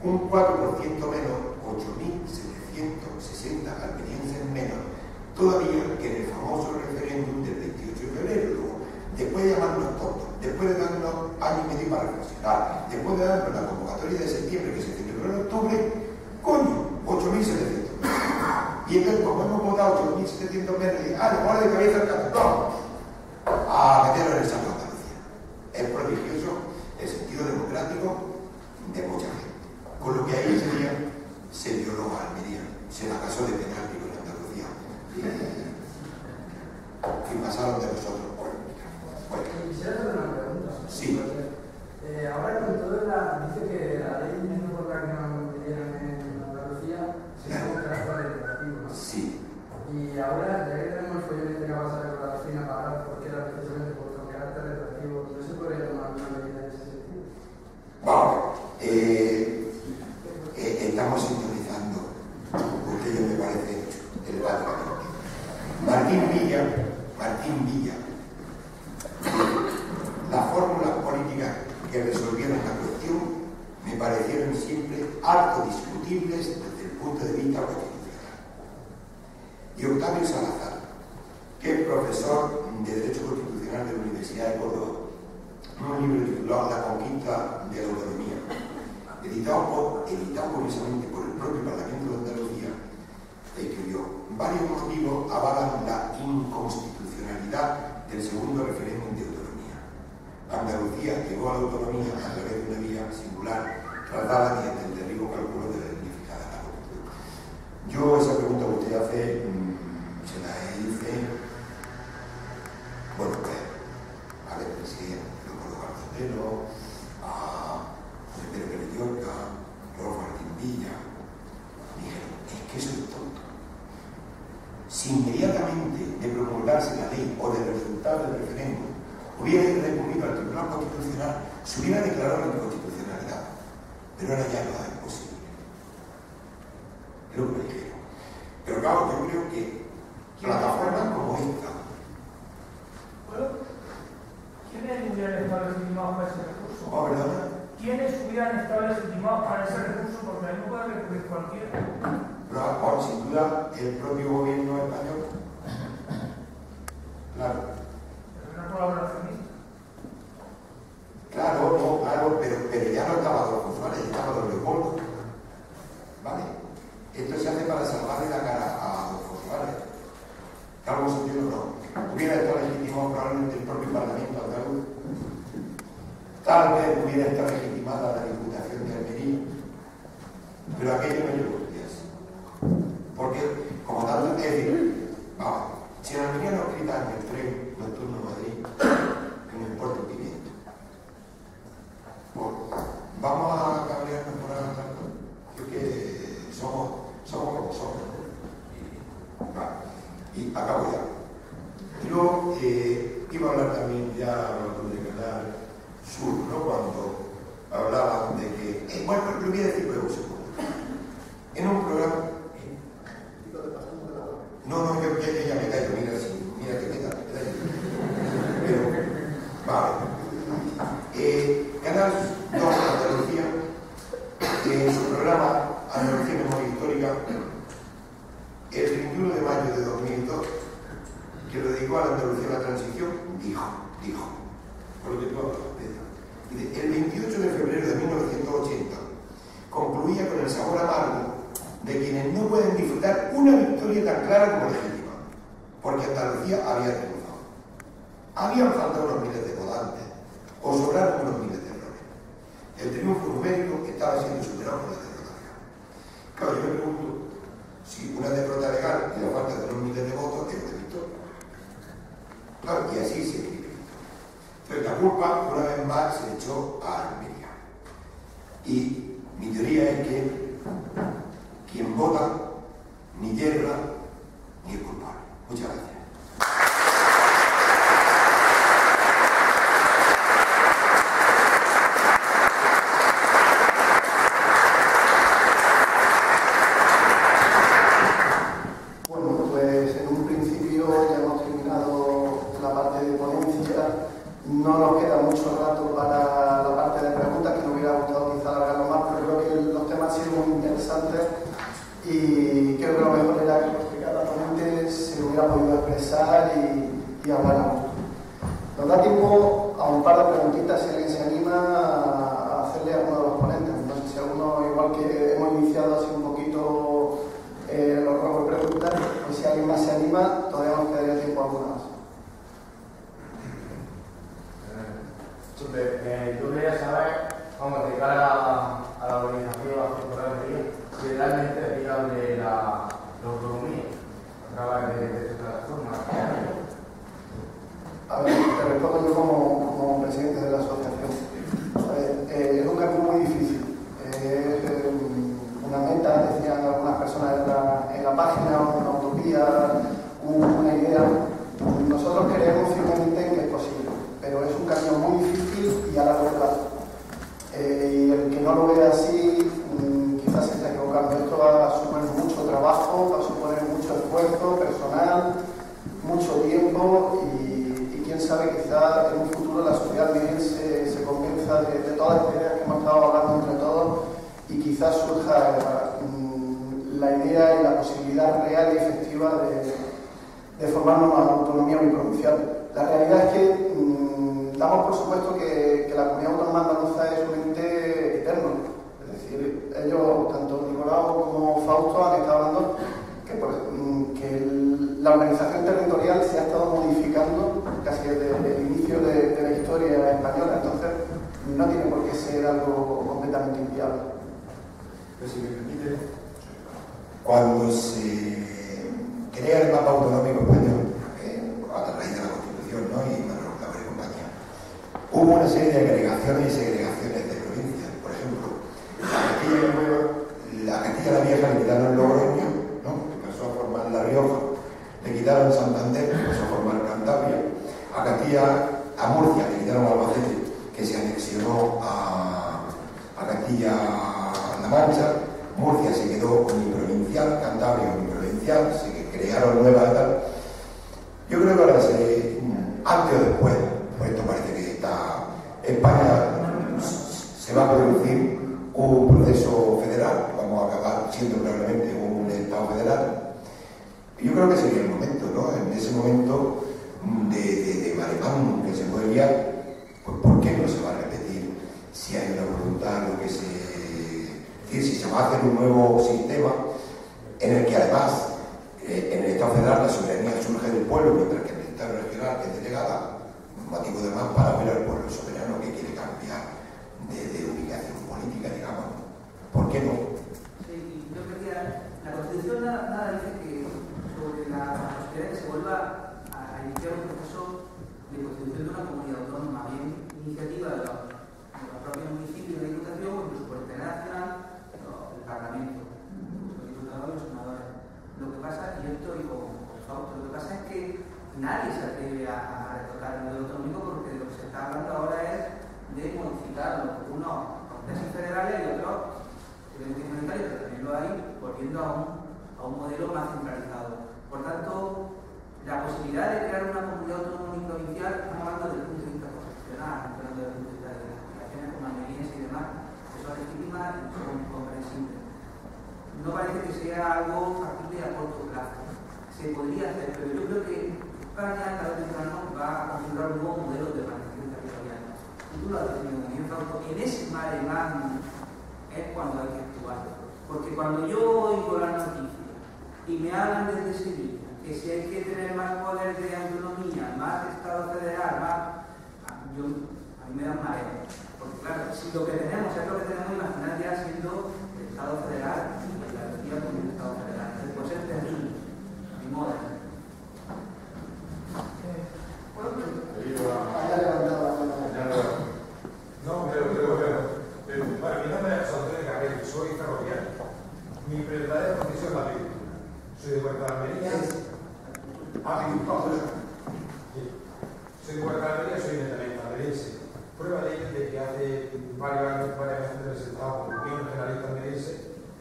Speaker 1: un 4% menos, 8.760 almerienses menos, todavía que en el famoso referéndum del 28 de febrero. Luego, después de llamarnos tontos, después de darnos año y medio para reflexionar, después de darnos la convocatoria de septiembre que se celebró en octubre, coño, 8.700. Y entonces, como hemos votado 8.700 menos, le pone de cabeza el cantón a meterlo en el saco de Andalucía. Es prodigioso el sentido democrático de mucha gente. Con lo que ahí se violó a Almería, se la casó de penalti con Andalucía. Y pasaron de nosotros por el micro. Bueno.
Speaker 2: Quisiera hacer una pregunta.
Speaker 1: Sí.
Speaker 2: Ahora con todo dice que la ley no podrá que no metieran en Andalucía se llama carácter legislativo, ¿no?
Speaker 1: Sí.
Speaker 2: Y ahora, ya que tenemos el follón que va a pasar con la vecina para porque era precisamente por su carácter legislativo, ¿no se podría tomar una medida en ese sentido?
Speaker 1: Bueno, estamos sintonizando, porque yo me parece telepáticamente. Martín Villa, las fórmulas políticas que resolvieron la cuestión me parecieron siempre algo discutibles desde el punto de vista constitucional. Y Octavio Salazar, que es profesor de Derecho Constitucional de la Universidad de Córdoba, un libro titulado La conquista de la autonomía, editado curiosamente por el propio Parlamento de Andalucía, escribió: varios motivos avalan la inconstitucionalidad del segundo referéndum de autonomía. Andalucía llegó a la autonomía a través de una vía singular, tratada mediante el derribo cálculo de la dignificada de la Constitución. Yo esa pregunta que usted hace, se la hice, bueno, pues, a ver, presidente, Leopoldo Garcotero, a José Pedro Pérez Llorca, Rodolfo Martín Villa, dijeron: es que eso es tonto. Si inmediatamente de promulgarse la ley o del resultado del referéndum hubiera recurrido al Tribunal Constitucional, se hubiera declarado la inconstitucionalidad. Pero ahora ya no es posible. creo que lo dijeron. Pero claro, yo creo que plataformas como esta.
Speaker 2: Bueno, ¿quiénes hubieran estado legitimados para ese recurso?
Speaker 1: ¿Verdad?
Speaker 2: ¿Quiénes hubieran estado legitimados para ese recurso? Porque ahí no puede recurrir cualquiera.
Speaker 1: Pero, sin duda, el propio gobierno español. Claro.
Speaker 2: Es una colaboracionista.
Speaker 1: Claro, no, claro, pero ya no estaba Adolfo Suárez, ya estaba Don Leopoldo. ¿Vale? Esto se hace para salvarle la cara a Adolfo Suárez. En algún sentido no. Hubiera estado legitimado probablemente el propio Parlamento andaluz. Tal vez hubiera estado legitimada la Diputación de Almería. Pero aquello no llegó a así. Porque, como tanto, es decir, vamos, si en Almería nos quitan el tren nocturno a Madrid, que no importa el pimiento. Bueno, vamos a cabrearnos por ahora tanto. Creo que somos como somos. Y acabo ya. Y luego iba a hablar también ya de Canal Sur, ¿no? Cuando hablaban de que. Bueno, lo voy a decir luego, segundo. En un programa. No, yo ya me callo, mira que me callo. Pero, vale. Canal 2 Andalucía, en su programa Andalucía Memoria Histórica, el 31 de mayo de 2002, que lo dedicó a la Andalucía la transición, dijo, por lo que tú hablas, Pedro, el 28 de febrero de 1980 concluía con el sabor amargo de quienes no pueden disfrutar una victoria tan clara como legítima, porque Andalucía había triunfado. Habían faltado unos miles de votantes, o sobraron unos miles de errores. El triunfo numérico estaba siendo superado por la derrota legal. Claro, yo me pregunto si una derrota legal y la falta de unos miles de votos es una victoria. Claro, y así se escribe. Entonces la culpa, una vez más, se echó a Almería. Y mi teoría es que quien vota ni hierra ni es culpable. Muchas gracias.
Speaker 3: Bueno, pues en un principio ya hemos terminado la parte de ponencia. No nos queda mucho rato para la parte de preguntas, que nos hubiera gustado quizá alargarlo más, pero creo que los temas han sido muy interesantes y creo que lo mejor era que cada ponente se hubiera podido expresar y hablar a gusto. Nos da tiempo a un par de preguntitas si alguien se anima a hacerle a alguno de los ponentes. No sé si alguno, igual que hemos iniciado así un poquito los juegos de preguntas, pues si alguien más se anima, todavía nos quedaría tiempo a alguna más.
Speaker 4: Yo quería saber, vamos, de cara a la organización de la Almería, si realmente es viable la autonomía a través de esta plataforma.
Speaker 3: A ver, te respondo yo como presidente de la asociación. Es un camino muy difícil. Es una meta, decían algunas personas en la página, una utopía, una idea. Nosotros creemos firmemente en que es posible, pero es un camino muy difícil y a largo plazo. Y el que no lo vea así, quizás se está equivocando. Esto va a suponer mucho trabajo, va a suponer mucho esfuerzo personal, mucho tiempo y quién sabe, quizás en un futuro la sociedad almeriense se convenza de todas las ideas que hemos estado hablando entre todos y quizás surja la idea y la posibilidad real y efectiva de formar una autonomía uniprovincial. La realidad es que damos por supuesto que la comunidad autónoma andaluza es un ente eterno. Es decir, ellos, tanto Nicolau como Fausto, han estado hablando que la organización territorial se ha estado modificando casi desde el inicio de la historia española, entonces no tiene por qué ser algo completamente inviable.
Speaker 1: Pero si me permite, cuando se crea el mapa autonómico español, a raíz de la Constitución, ¿no? Y Manuel Claver y compañía, hubo una serie de agregaciones y segregaciones de provincias. Por ejemplo, a Castilla la Vieja le quitaron Logroño, ¿no? Que pasó a formar La Rioja, le quitaron Santander, que pasó a formar Cantabria, a Murcia le quitaron Albacete, que se anexionó a Castilla-La Mancha, Murcia se quedó uniprovincial, Cantabria uniprovincial, se crearon nuevas y tal. Yo creo que ahora antes o después, pues esto parece que está, España se va a producir un proceso federal, vamos a acabar siendo probablemente un Estado federal. Yo creo que sería el momento, ¿no? En ese momento de maremágnum que se puede liar, pues ¿por qué no se va a repetir si hay una voluntad, lo que es decir, si se va a hacer un nuevo sistema en el que además en el Estado federal la soberanía surge del pueblo, mientras que en el Estado regional es delegada, un motivo de más para ver al pueblo soberano que quiere cambiar de ubicación política, digamos. ¿Por qué no?
Speaker 2: Sí, yo quería, la Constitución nada dice que sobre la posibilidad de que se vuelva a iniciar un proceso de constitución de una comunidad autónoma, bien iniciativa de los propios municipios, de la Diputación, o incluso por el Pleno Nacional, el Parlamento, los diputados y los senadores. Lo que pasa, y yo estoy con Fausto, lo que pasa es que nadie se atreve a retocar el modelo autonómico porque de lo que se está hablando ahora es de modificarlo, unos con tesis federales y otros multifuncionarios, pero también lo hay, volviendo a un modelo más centralizado. Por tanto, la posibilidad de crear una comunidad autónoma uniprovincial, estamos hablando desde el punto de vista constitucional, estamos hablando desde el punto de vista de las aspiraciones como almerienses y demás, que son legítimas y son comprensibles. No parece que sea algo factible a corto plazo. Se podría hacer, pero yo creo que España, tarde o temprano, va a configurar un nuevo modelo de organización territorial. Y tú lo has definido muy bien, Fausto. En ese mare magnum es cuando hay que actuar. Porque cuando yo oigo las noticias y me hablan desde Sevilla, que si hay que tener más poder de autonomía, más Estado federal, más... a mí me da un mareo. Porque claro, si lo que tenemos es lo que tenemos, imaginar ya siendo el Estado federal y la República como el Estado federal. Entonces puede ser terrible, a mi modo.
Speaker 5: Bueno, mi nombre es Antonio Carrero, soy ferroviario. Mi verdadera profesión es la agricultura. Soy de Huerta de Almería. Soy de Huerta de Almería, soy netamente almeriense. Prueba de ello es que hace varios años, varias veces he presentado como Unión Generalista Almeriense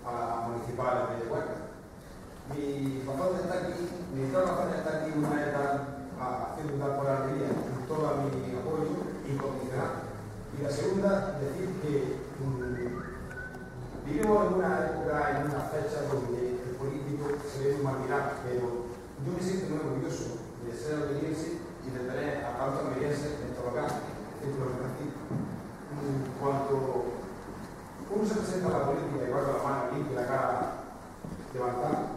Speaker 5: a la municipal de Huerta. Mi razón está aquí, una vez haciendo un tal por Almería, con todo mi apoyo incondicional. Y la segunda, decir que vivimos en una época, en una fecha donde el político se ve muy marginal, pero yo me siento muy orgulloso de ser almeriense y de tener a tantos almerienses en todo acá, círculo mercantil. Cuando uno se presenta a la política y guarda la mano limpia y la cara levantada,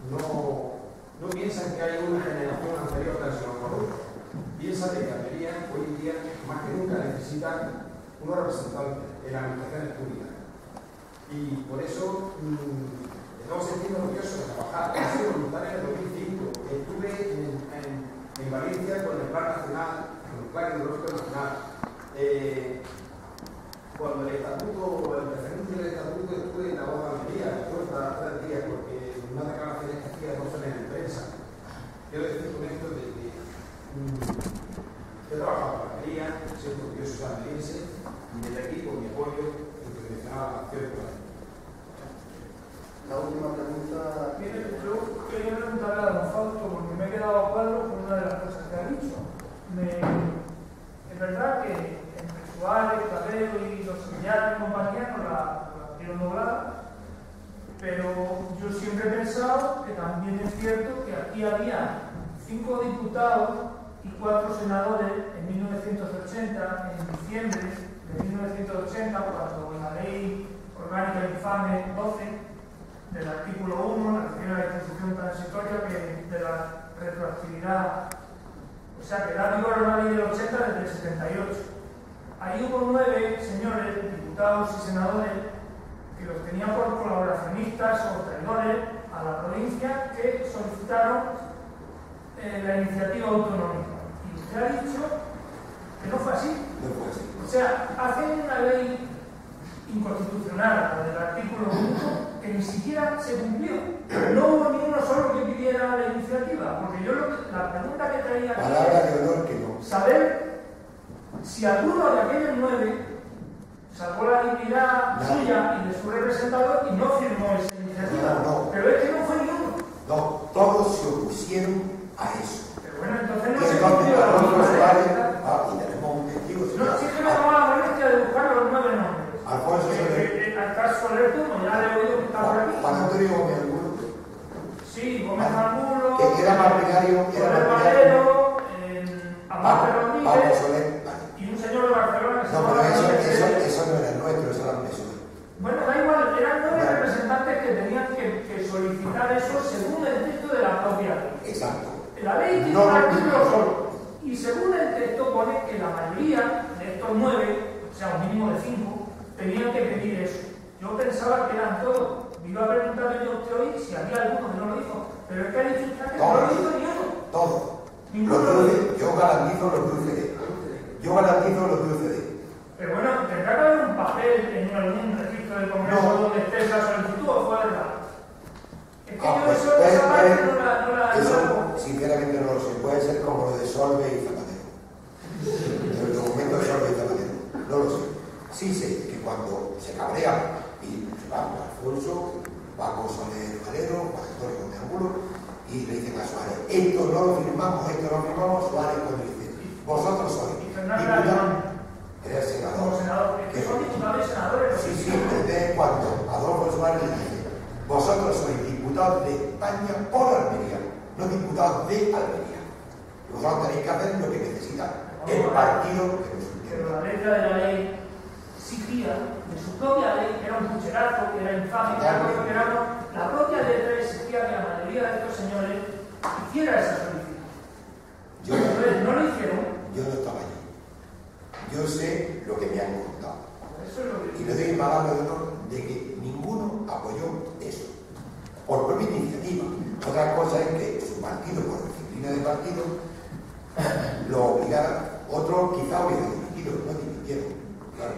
Speaker 5: no piensa que hay una generación anterior que se nos corrupta. Piensa que Almería hoy en día, más que nunca, necesita unos representantes en las administraciones públicas. Y por eso estamos sintiendo orgullosos de trabajar. He sido voluntario en el 2005. Estuve en Valencia con el Plan Nacional, con el Plan Hidrológico Nacional. Cuando el referéndum del estatuto, estuve en la voz de Almería, estuve hasta 3 días, porque una declaración que hacía no sale en prensa. Quiero decir con esto de que he trabajado en Almería, siento que yo soy almeriense, y desde aquí con mi apoyo incondicional a la acción por ahí.
Speaker 3: La última pregunta.
Speaker 6: Mire, yo quería preguntarle a don Fausto, porque me he quedado a cuadro con una de las cosas que ha dicho. Es verdad que entre Suárez, Cabello y los sevillanos y compañía nos la dieron doblada, pero yo siempre he pensado que también es cierto que aquí había 5 diputados y 4 senadores en 1980, en diciembre de 1980, cuando la ley orgánica infame 12 del artículo 1 refiere a la disposición transitoria de la retroactividad, o sea que da vigor a una ley del 80 desde el 78. Ahí hubo 9 señores, diputados y senadores, que los tenían por colaboracionistas o traidores a la provincia, que solicitaron la iniciativa autonómica. Y usted ha dicho que no fue así.
Speaker 1: No fue así.
Speaker 6: O sea, hacen una ley inconstitucional, la del artículo 1, que ni siquiera se cumplió. No hubo ni uno solo que pidiera la iniciativa, porque yo la pregunta que traía aquí
Speaker 1: palabra de honor que no.
Speaker 6: es saber si alguno de aquellos 9 salvó la dignidad suya y de su representador y no firmó esa iniciativa.
Speaker 1: No.
Speaker 6: Pero es que no fue ni uno.
Speaker 1: No, todos se opusieron a eso.
Speaker 6: Pero bueno, entonces no
Speaker 1: Y
Speaker 6: se
Speaker 1: entonces
Speaker 6: cumplió la
Speaker 1: Adolfo
Speaker 6: misma
Speaker 1: Suárez,
Speaker 6: ley.
Speaker 1: y tenemos un testigo,
Speaker 6: No, sí que me tomaba la molestia de buscar los 9 nombres.
Speaker 1: Alfonso Soler.
Speaker 6: Acá Soler tú, ya le he oído que está por aquí.
Speaker 1: Juan Antonio Gómez Angulo,
Speaker 6: Sí, Gómez Angulo.
Speaker 1: que era partidario,
Speaker 6: Soler Valero, Amate
Speaker 1: Pablo
Speaker 6: Rodríguez
Speaker 1: Soler, vale.
Speaker 6: y un señor de Barcelona que se
Speaker 1: No,
Speaker 6: llama
Speaker 1: pero
Speaker 6: Rodríguez.
Speaker 1: eso no era nuestro, eso era un PSOE.
Speaker 6: Bueno, da igual, eran 9
Speaker 1: Vale.
Speaker 6: representantes que tenían que solicitar eso según el texto de la propia ley.
Speaker 1: Exacto.
Speaker 6: La ley tiene
Speaker 1: No,
Speaker 6: un artículo solo. Y según el texto pone que la mayoría de estos 9, o sea, un mínimo de 5, tenían que pedir eso. Yo pensaba que eran todos. Me iba a preguntar yo a usted hoy si había alguno que no lo hizo. Pero es que ha dicho usted que no lo hizo ni uno.
Speaker 1: Todo.
Speaker 6: Ninguno
Speaker 1: Los
Speaker 6: lo hizo.
Speaker 1: cruces, yo garantizo los cruces. Yo garantizo los cruces.
Speaker 6: Pero bueno, tendrá que haber un papel en algún registro del Congreso
Speaker 1: No.
Speaker 6: donde esté esa solicitud o fue verdad. Es que yo
Speaker 1: Pues,
Speaker 6: esa parte no la
Speaker 1: eso,
Speaker 6: hago.
Speaker 1: sinceramente, no lo sé. Puede ser como lo de Solve y Zapatero. El documento de Solve y Zapatero. No lo sé. Sí sé que cuando se cabrea y va con Alfonso, va con Soler Valero, Juan Antonio Gómez Angulo, y le dicen a Suárez, esto no lo firmamos, Suárez cuando dice, vosotros sois diputados. Era el
Speaker 6: Como
Speaker 1: senador.
Speaker 6: senador. Es que son diputados y senadores.
Speaker 1: Sí, sí, de vez en cuando Adolfo Suárez le dice, vosotros sois diputados de España por Almería, no diputados de Almería. Vosotros tenéis que hacer lo que necesita el partido que nos
Speaker 6: Pero
Speaker 1: entiende.
Speaker 6: la letra de la ley exigía de su propia ley, que era un pucherazo, que era infame, que era cosa que era no, la propia letra exigía que la mayoría de estos señores hiciera esa solicitud. Entonces no lo hicieron.
Speaker 1: Yo no estaba allí. Yo sé lo que me han contado.
Speaker 6: Eso es lo que
Speaker 1: Y le doy palabra de honor de que ninguno apoyó eso. Por propia iniciativa. Otra cosa es que su partido, por disciplina de partido, lo obligara. Otros quizá hubieran dimitido, no dimitieron. Claro.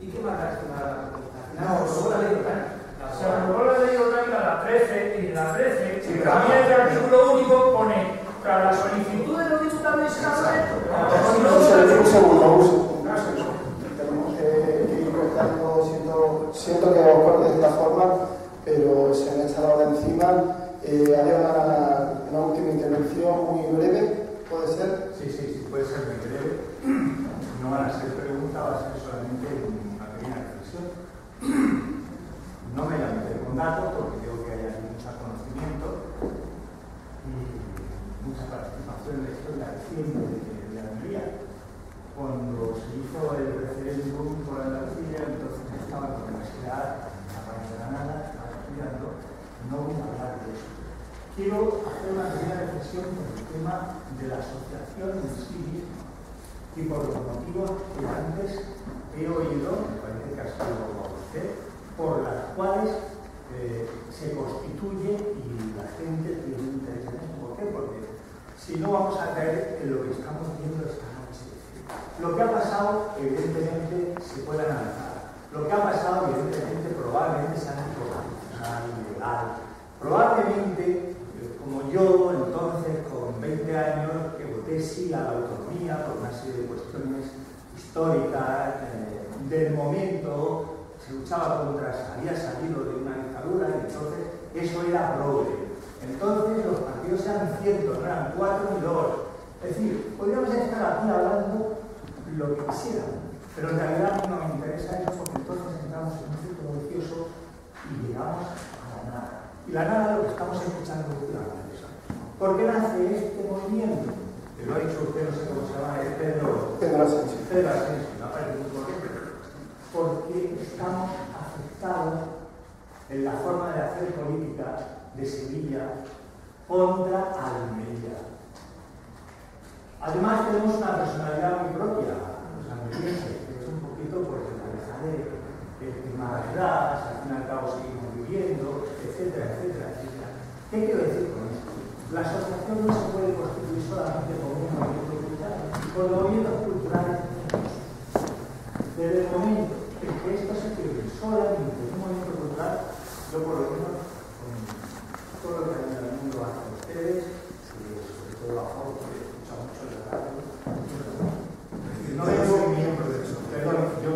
Speaker 2: ¿Y qué más da la propuesta?
Speaker 1: No,
Speaker 2: Luego la ley orgánica.
Speaker 6: se aprobó la ley orgánica la 13 y la 13,
Speaker 1: Sí,
Speaker 6: pero a mí el artículo único pone para la solicitud de los diputados y senadores.
Speaker 3: Un segundo. Tenemos que ir cortando. Siento que os corte de esta forma, pero se me ha echado de encima. Haré una última intervención muy breve, ¿puede ser?
Speaker 7: Sí, puede ser muy breve. No van a ser preguntas, va a ser solamente una pequeña reflexión. No me la meteré con datos porque creo que hay aquí mucho conocimiento y mucha participación en la historia reciente de Almería. Cuando se hizo el referéndum por Andalucía, entonces estaba en la Universidad, la María de Granada, estaba estudiando, no voy a hablar de eso. Quiero hacer una pequeña reflexión con el tema de la asociación en sí misma y por los motivos que antes he oído, me parece que ha sido a usted, por las cuales se constituye y la gente tiene interés en eso. ¿Por qué? Porque si no vamos a caer en lo que estamos viendo esta noche. Lo que ha pasado, evidentemente, se puede analizar. Lo que ha pasado, evidentemente, probablemente sea anticonstitucional, ilegal. Probablemente, como yo, entonces, con 20 años, que voté sí a la autonomía por una serie de cuestiones históricas del momento, se luchaba contra, había salido de una dictadura y entonces eso era progre. Entonces los partidos eran ciertos, no eran 4 ni 2. Es decir, podríamos estar aquí hablando lo que quisieran, pero en realidad no me interesa eso porque entonces entramos en un círculo vicioso y llegamos a la nada. Y la nada es lo que estamos escuchando últimamente. ¿Por qué nace este movimiento? Que lo ha dicho usted, no sé cómo se llama, es Pedro Asensio. Pedro Asensio, me parece muy correcto. Porque estamos afectados en la forma de hacer política de Sevilla contra Almería. Además tenemos una personalidad muy propia, los almerienses, que es un poquito por la cabeza de tema de edad, al fin y al cabo seguimos viviendo, etcétera, etcétera, etcétera. ¿Qué quiero decir con esto? La asociación no se puede constituir solamente como un movimiento cultural, con los movimientos culturales desde el momento en que esto se quiere solamente un movimiento cultural, yo por lo menos con todo lo que hay en el mundo hacia ustedes, sobre todo a favor, porque he escuchado mucho de la radio, no
Speaker 1: soy miembro de eso.
Speaker 7: perdón, yo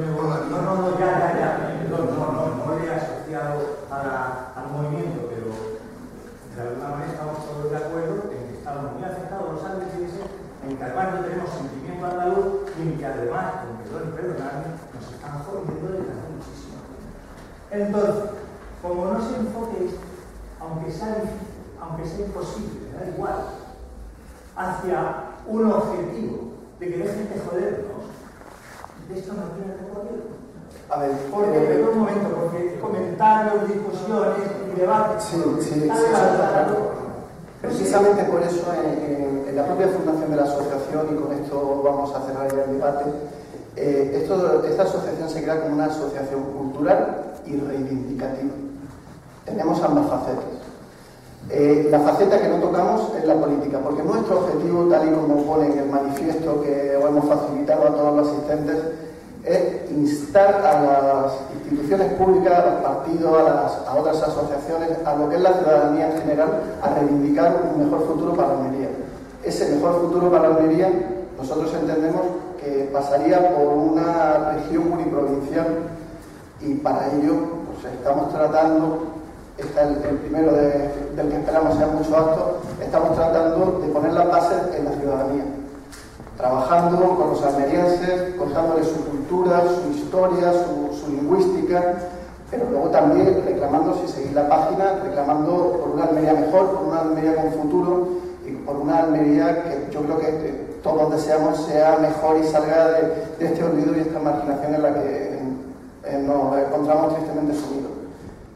Speaker 7: que además, con perdón y perdonadme, nos están jodiendo desde hace muchísimo tiempo. Entonces, como no se enfoque esto, aunque sea difícil, aunque sea imposible, me da igual, hacia un objetivo de que dejen de jodernos, de esto no tiene recorrido.
Speaker 3: A ver,
Speaker 7: porque, un momento, porque comentarios, discusiones y debates.
Speaker 3: Sí, precisamente por eso en la propia fundación de la asociación, y con esto vamos a cerrar ya el debate, esta asociación se crea como una asociación cultural y reivindicativa. Tenemos ambas facetas. La faceta que no tocamos es la política, porque nuestro objetivo, tal y como pone en el manifiesto que hemos facilitado a todos los asistentes, es instar a las instituciones públicas, a los partidos, a otras asociaciones, a lo que es la ciudadanía en general, a reivindicar un mejor futuro para Almería. Ese mejor futuro para Almería, nosotros entendemos que pasaría por una región uniprovincial, y para ello pues, estamos tratando, el primero del que esperamos sean muchos actos, estamos tratando de poner las bases en la ciudadanía, trabajando con los almerienses, contándoles su cultura, su historia, su lingüística, pero luego también reclamando, si seguís la página, reclamando por una Almería mejor, por una Almería con futuro y por una Almería que yo creo que todos deseamos sea mejor y salga de este olvido y esta marginación en la que nos encontramos tristemente sumidos.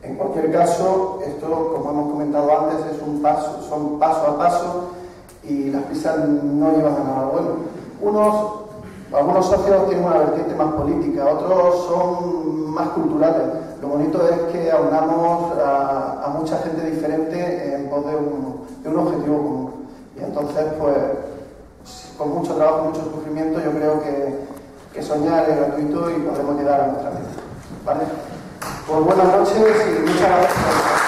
Speaker 3: En cualquier caso, esto, como hemos comentado antes, son paso a paso, y las prisas no llevan a nada bueno. Algunos socios tienen una vertiente más política, otros son más culturales. Lo bonito es que aunamos a mucha gente diferente en pos de un objetivo común. Y entonces, pues, con mucho trabajo, mucho sufrimiento, yo creo que soñar es gratuito y podemos llegar a nuestra meta. ¿Vale? Pues buenas noches y muchas gracias.